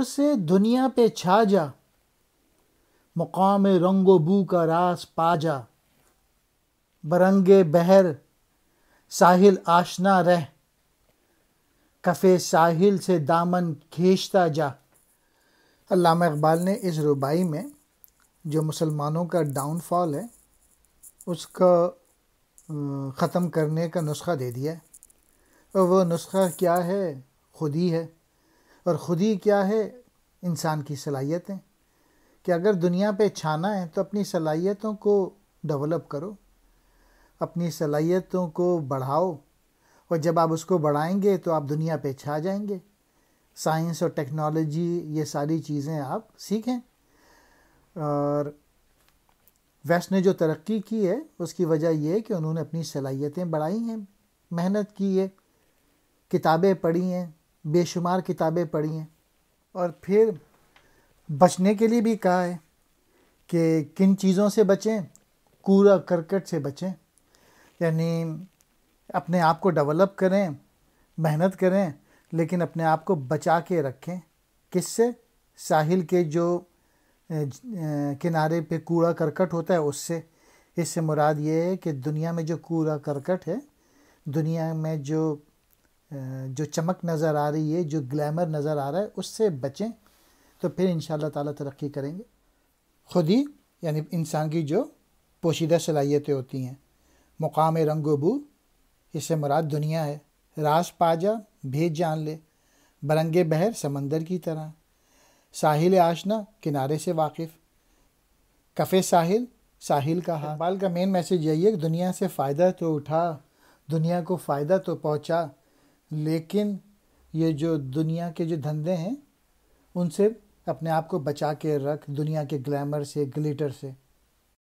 سے دنیا پہ چھا جا، مقام رنگ و بو کا راز پا جا، برنگ بحر ساحل آشنا رہ، کف ساحل سے دامن کھینچتا جا۔ علامہ اقبال نے اس رباعی میں جو مسلمانوں کا ڈاؤن فال ہے اس کا ختم کرنے کا نسخہ دے دیا ہے، اور وہ نسخہ کیا ہے؟ خودی ہے۔ اور خودی کیا ہے؟ انسان کی صلاحیتیں، کہ اگر دنیا پہ چھانا ہے تو اپنی صلاحیتوں کو ڈیولپ کرو، اپنی صلاحیتوں کو بڑھاؤ، اور جب آپ اس کو بڑھائیں گے تو آپ دنیا پہ چھا جائیں گے۔ سائنس اور ٹیکنالوجی یہ ساری چیزیں آپ سیکھیں۔ اور ویسٹ نے جو ترقی کی ہے اس کی وجہ یہ ہے کہ انہوں نے اپنی صلاحیتیں بڑھائی ہیں، محنت کی ہے، کتابیں پڑھی ہیں، بے شمار کتابیں پڑھی ہیں، اور پھر بچنے کے لیے بھی کہا ہے کہ کن چیزوں سے بچیں؟ کوڑا کرکٹ سے بچیں، یعنی اپنے آپ کو ڈیولپ کریں، محنت کریں، لیکن اپنے آپ کو بچا کے رکھیں۔ کس سے؟ ساحل کے جو کنارے پہ کوڑا کرکٹ ہوتا ہے اس سے۔ اس سے مراد یہ ہے کہ دنیا میں جو کوڑا کرکٹ ہے، دنیا میں جو چمک نظر آ رہی ہے، جو گلیمر نظر آ رہا ہے، اس سے بچیں، تو پھر انشاءاللہ تعالیٰ ترقی کریں گے۔ خودی یعنی انسان کی جو پوشیدہ صلاحیتیں ہوتی ہیں، مقام رنگ و بو، اس سے مراد دنیا ہے، راز پا جا، بھید جان لے، برنگ بحر سمندر کی طرح، ساحل آشنا کنارے سے واقف، کف ساحل ساحل کا حال۔ اقبال کا مین میسج یہی ہے کہ دنیا سے فائدہ تو اٹھا، دنیا کو فائدہ تو پہنچا، لیکن یہ جو دنیا کے جو دھندے ہیں ان سے اپنے آپ کو بچا کے رکھ، دنیا کے گلیمر سے، گلیٹر سے۔